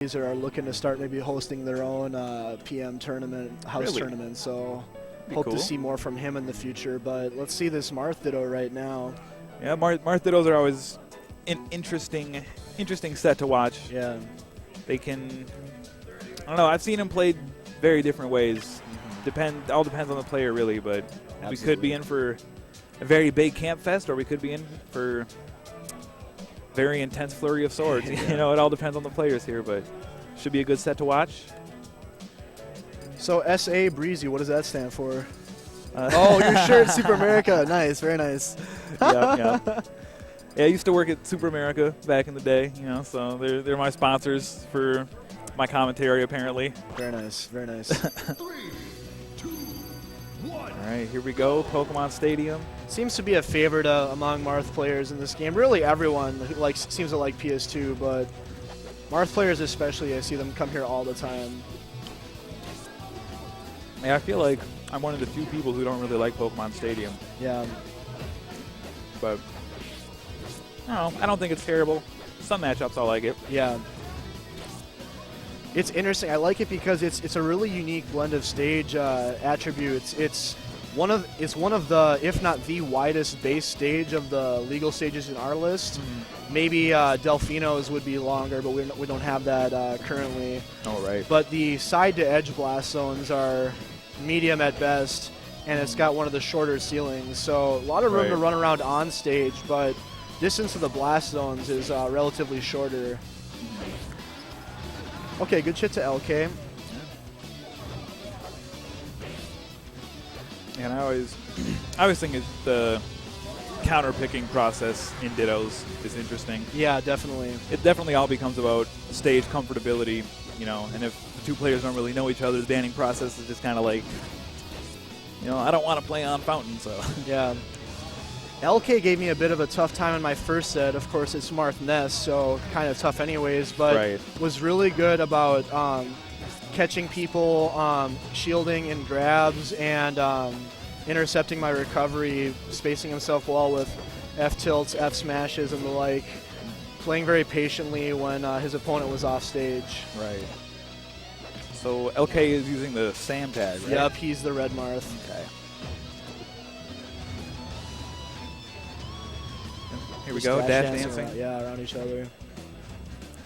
are looking to start maybe hosting their own PM tournament, house tournament. So hope to see more from him in the future. But let's see this Marth Ditto right now. Yeah, Marth Dittos are always an interesting set to watch. Yeah. They can, I don't know, I've seen them played very different ways. All depends on the player, really, but we could be in for a very big camp fest, or we could be in for very intense flurry of swords. You know, it all depends on the players here, but should be a good set to watch. So SA Breezy, what does that stand for? Oh, your shirt, Super America. Nice, very nice. Yeah. Yeah, I used to work at Super America back in the day, you know, so they're my sponsors for my commentary, apparently. Very nice, very nice. 3, 2, 1. All right, here we go, Pokemon Stadium. Seems to be a favorite among Marth players in this game. Really everyone who seems to like PS2, but Marth players especially, I see them come here all the time. Yeah, I feel like I'm one of the few people who don't really like Pokemon Stadium. Yeah. But I don't think it's terrible. Some matchups I'll like it. Yeah. It's interesting. I like it because it's a really unique blend of stage attributes. It's one of the, if not the widest base stage of the legal stages in our list. Maybe Delfino's would be longer, but we don't have that currently. Oh, right. But the side to edge blast zones are medium at best, and it's got one of the shorter ceilings. So a lot of room to run around on stage, but distance to the blast zones is relatively shorter. Okay, good shit to LK. And I always think the counter picking process in Dittos is interesting. Yeah, definitely. It definitely all becomes about stage comfortability, you know, and if the two players don't really know each other, the banning process is just kind of like, you know, I don't want to play on Fountain, so. Yeah. LK gave me a bit of a tough time in my first set. Of course, it's Marth Nest, so kind of tough anyways, but was really good about catching people, shielding and grabs, and intercepting my recovery, spacing himself well with F-tilts, F-smashes, and the like, playing very patiently when his opponent was off stage. Right. So LK is using the Sam tag, right? Yep, he's the red Marth. Okay. Here we go, dash dancing. Around each other.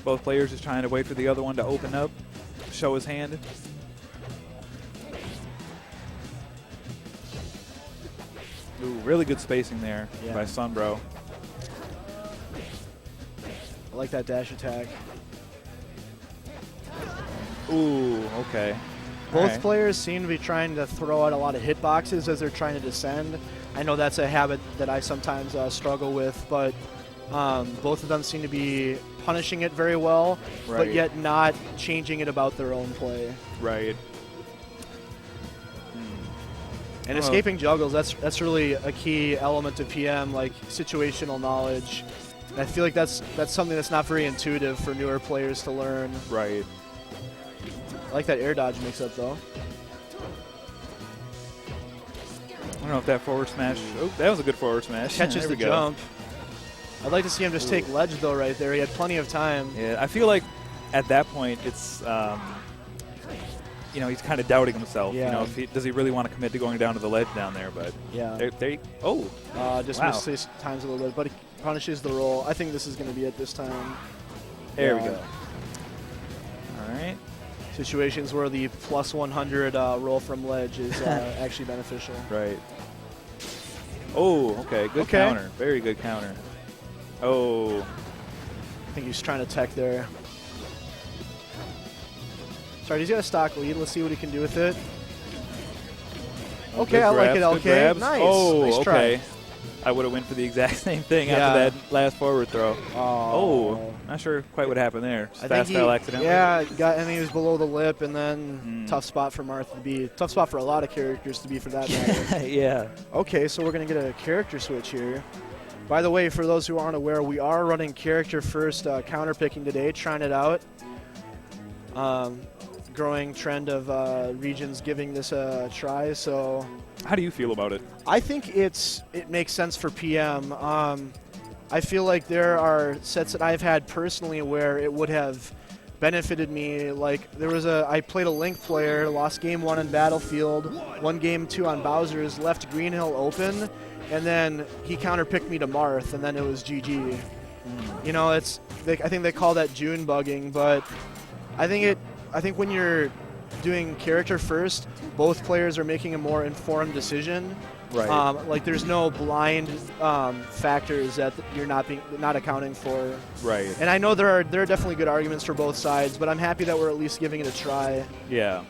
Both players just trying to wait for the other one to open up, show his hand. Ooh, really good spacing there by Sunbro. I like that dash attack. Ooh, okay. Both players seem to be trying to throw out a lot of hitboxes as they're trying to descend. I know that's a habit that I sometimes struggle with, but both of them seem to be punishing it very well, but yet not changing it about their own play. Right. And escaping juggles, that's really a key element of PM, like situational knowledge. And I feel like that's something that's not very intuitive for newer players to learn. Right. I like that air dodge mix-up, though. I don't know if that forward smash. Oh, that was a good forward smash. Catches the jump. I'd like to see him just take ledge, though, right there. He had plenty of time. Yeah, I feel like at that point it's, you know, he's kind of doubting himself. Yeah. You know, does he really want to commit to going down to the ledge down there? But yeah. Just missed his times a little bit, but he punishes the roll. I think this is going to be it this time. There we go. All right. Situations where the plus 100 roll from ledge is actually beneficial. Right. Oh, okay. Good counter. Very good counter. Oh. I think he's trying to tech there. Sorry, he's got a stock lead. Let's see what he can do with it. Okay, I like it, LK. Nice. Oh, nice okay. Try. I would have went for the exact same thing after that last forward throw. Oh. Not sure quite what happened there. I Fast think fell accidentally. Yeah, and he was below the lip, and then tough spot for Marth to be. Tough spot for a lot of characters to be, for that matter. Yeah. Okay, so we're going to get a character switch here. By the way, for those who aren't aware, we are running character first counter picking today, trying it out. Growing trend of regions giving this a try, so. How do you feel about it? I think it makes sense for PM. I feel like there are sets that I've had personally where it would have benefited me. Like I played a Link player, lost game 1 in Battlefield, won game 2 on Bowser's, left Green Hill open, and then he counterpicked me to Marth, and then it was GG. You know, I think they call that June bugging, but I think when you're doing character first, both players are making a more informed decision. Right. Like there's no blind factors that you're not accounting for. Right. And I know there are definitely good arguments for both sides, but I'm happy that we're at least giving it a try. Yeah.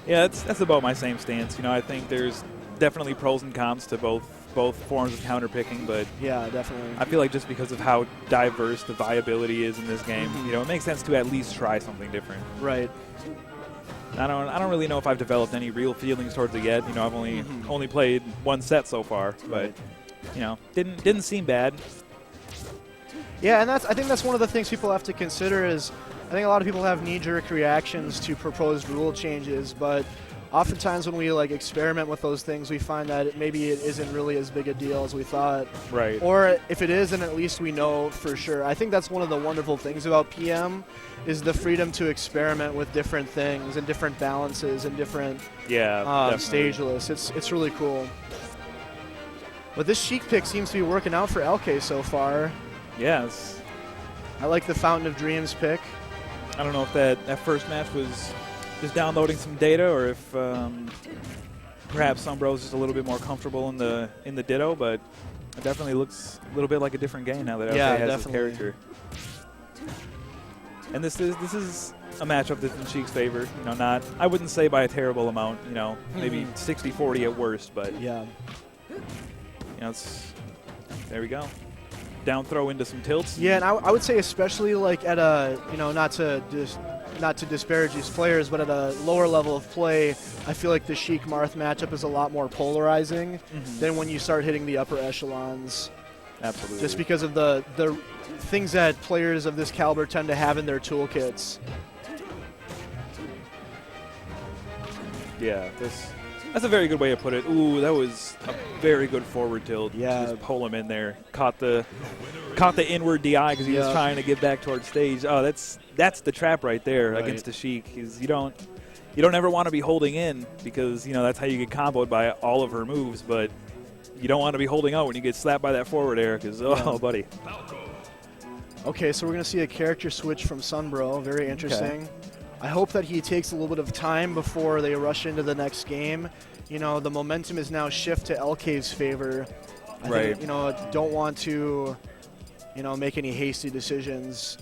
Yeah, that's about my same stance. You know, I think there's definitely pros and cons to both forms of counterpicking, but yeah, definitely. I feel like just because of how diverse the viability is in this game, you know, it makes sense to at least try something different. Right. I don't really know if I've developed any real feelings towards it yet. You know, I've only played one set so far, but you know, didn't seem bad. Yeah, and I think that's one of the things people have to consider is I think a lot of people have knee-jerk reactions to proposed rule changes, but oftentimes when we like experiment with those things, we find that maybe it isn't really as big a deal as we thought. Right. Or if it is, then at least we know for sure. I think that's one of the wonderful things about PM is the freedom to experiment with different things and different balances and different stage lists. It's really cool. But this Sheik pick seems to be working out for LK so far. Yes. I like the Fountain of Dreams pick. I don't know if that first match was just downloading some data, or if perhaps Sunbro's just a little bit more comfortable in the Ditto, but it definitely looks a little bit like a different game now that LK has his character. And this is a matchup that's in Sheik's favor. You know, I wouldn't say by a terrible amount. You know, maybe 60-40 at worst, but yeah. You know, there we go. Down throw into some tilts. Yeah, and I would say especially like at a, you know, not to disparage these players, but at a lower level of play, I feel like the Sheik Marth matchup is a lot more polarizing than when you start hitting the upper echelons. Absolutely. Just because of the things that players of this caliber tend to have in their toolkits. Yeah, that's a very good way to put it. Ooh, that was a very good forward tilt. Yeah. Just pull him in there. Caught the inward DI because he was trying to get back towards stage. Oh, that's the trap right there against the Sheik. You don't ever want to be holding in because, you know, that's how you get comboed by all of her moves, but you don't want to be holding out when you get slapped by that forward air because, oh, buddy. Okay, so we're going to see a character switch from Sunbro. Very interesting. Okay. I hope that he takes a little bit of time before they rush into the next game. You know, the momentum is now shift to LK's favor. I think, you know, don't want to, you know, make any hasty decisions.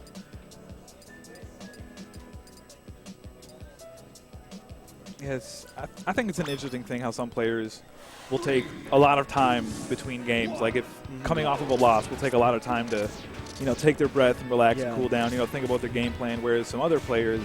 Yes, I think it's an interesting thing how some players will take a lot of time between games. Like if coming off of a loss will take a lot of time to, you know, take their breath and relax and cool down, you know, think about their game plan, whereas some other players,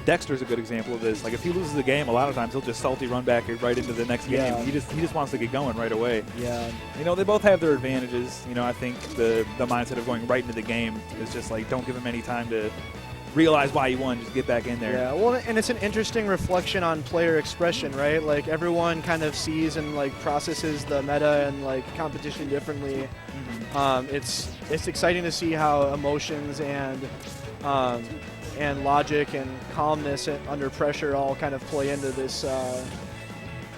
Dexter's a good example of this. Like if he loses the game, a lot of times he'll just salty run back right into the next game. He just wants to get going right away. Yeah. You know, they both have their advantages. You know, I think the mindset of going right into the game is just like don't give him any time to realize why you won, just get back in there. Yeah, well, and it's an interesting reflection on player expression, right? Like everyone kind of sees and like processes the meta and like competition differently. It's exciting to see how emotions and logic and calmness under pressure all kind of play into this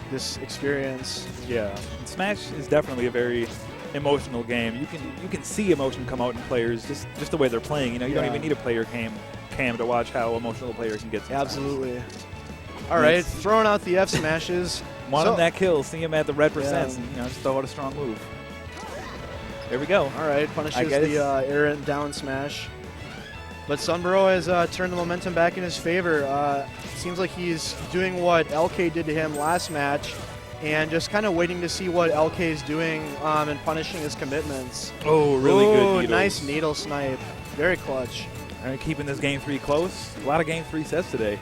this experience. Yeah, Smash is definitely a very emotional game. You can see emotion come out in players just the way they're playing. You know, you don't even need a player cam to watch how emotional a player can get sometimes. Absolutely. All right, throwing out the F smashes. Want him that kill, see him at the red percents, and, you know, just throw out a strong move. There we go. All right, punishes the errant down smash. But Sunbro has turned the momentum back in his favor. Seems like he's doing what LK did to him last match and just kind of waiting to see what LK is doing and punishing his commitments. Oh, really good needles. Nice needle snipe. Very clutch. All right, keeping this game 3 close. A lot of game 3 sets today.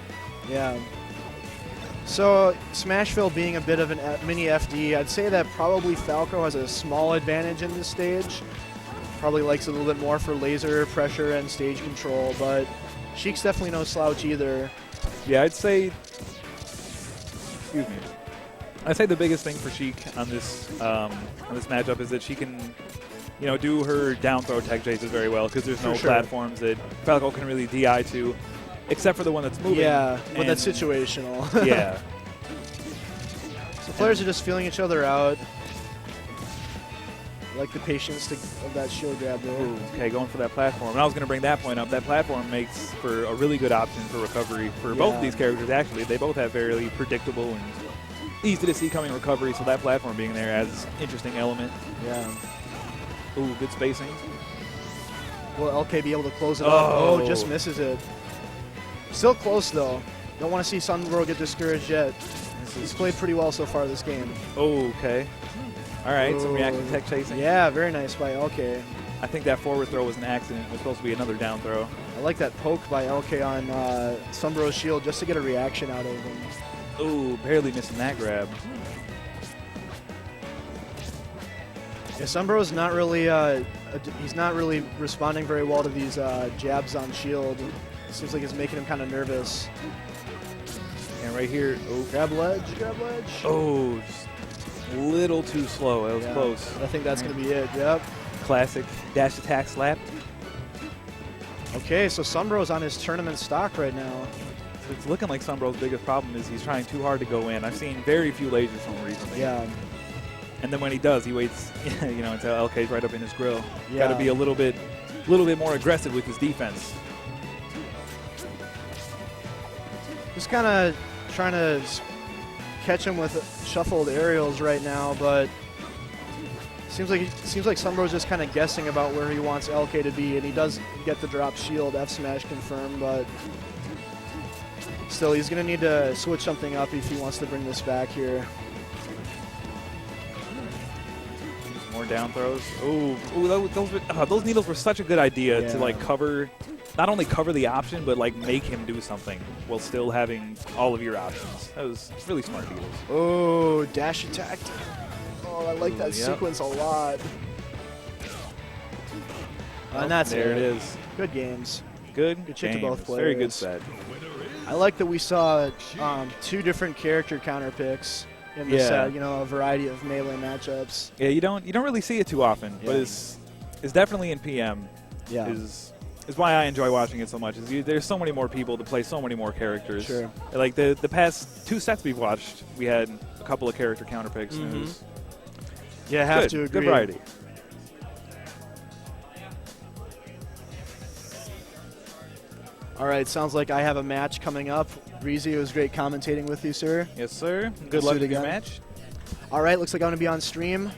Yeah. So Smashville being a bit of a mini FD, I'd say that probably Falco has a small advantage in this stage. Probably likes it a little bit more for laser pressure and stage control, but Sheik's definitely no slouch either. Yeah, I'd say, I'd say the biggest thing for Sheik on this matchup is that she can do her down throw tech chases very well because there's no For sure. platforms that Falco can really DI to, except for the one that's moving. Yeah, but And- that's situational. Yeah. So players are just feeling each other out. I like the patience of that shield grab there. Ooh, okay, going for that platform. And I was going to bring that point up. That platform makes for a really good option for recovery for both of these characters, actually. They both have very predictable and easy to see coming recovery, so that platform being there adds interesting element. Yeah. Ooh, good spacing. Will LK be able to close it up? Oh, just misses it. Still close, though. Don't want to see Sunbro get discouraged yet. He's played pretty well so far this game. Oh, okay. All right, some reactive tech chasing. Yeah, very nice by LK. I think that forward throw was an accident. It was supposed to be another down throw. I like that poke by LK on Sunbro's shield just to get a reaction out of him. Ooh, barely missing that grab. Yeah, Sunbro's not really he's not really responding very well to these jabs on shield. Seems like it's making him kind of nervous. And right here, Oh, grab ledge, grab ledge. oh, just a little too slow. That was close. I think that's going to be it, yep. Classic dash attack slap. Okay, so Sunbro's on his tournament stock right now. So it's looking like Sunbro's biggest problem is he's trying too hard to go in. I've seen very few lasers from him recently. Yeah. And then when he does, he waits, until LK's right up in his grill. Yeah. Got to be a little bit more aggressive with his defense. Just kind of trying to catch him with shuffled aerials right now, but seems like Sunbro's just kind of guessing about where he wants LK to be, and he does get the drop shield F smash confirmed, but still he's going to need to switch something up if he wants to bring this back here. More down throws. Ooh, those needles were such a good idea to like cover, not only cover the option, but like make him do something while still having all of your options. That was really smart needles. Oh, dash attack. Oh, I like that sequence a lot. And that's there it is. Good games. Good shit to both Very good players. set. I like that we saw 2 different character counter picks in the set. A variety of melee matchups. Yeah, you don't really see it too often, but it's definitely in PM. Yeah. Is why I enjoy watching it so much. There's so many more people to play so many more characters. Sure. Like the past 2 sets we've watched, we had a couple of character counter picks. And it was Yeah, I have good, to agree. good variety. All right, sounds like I have a match coming up. Breezy, it was great commentating with you, sir. Yes, sir. Good Let's luck do it in your again. match. All right, looks like I'm going to be on stream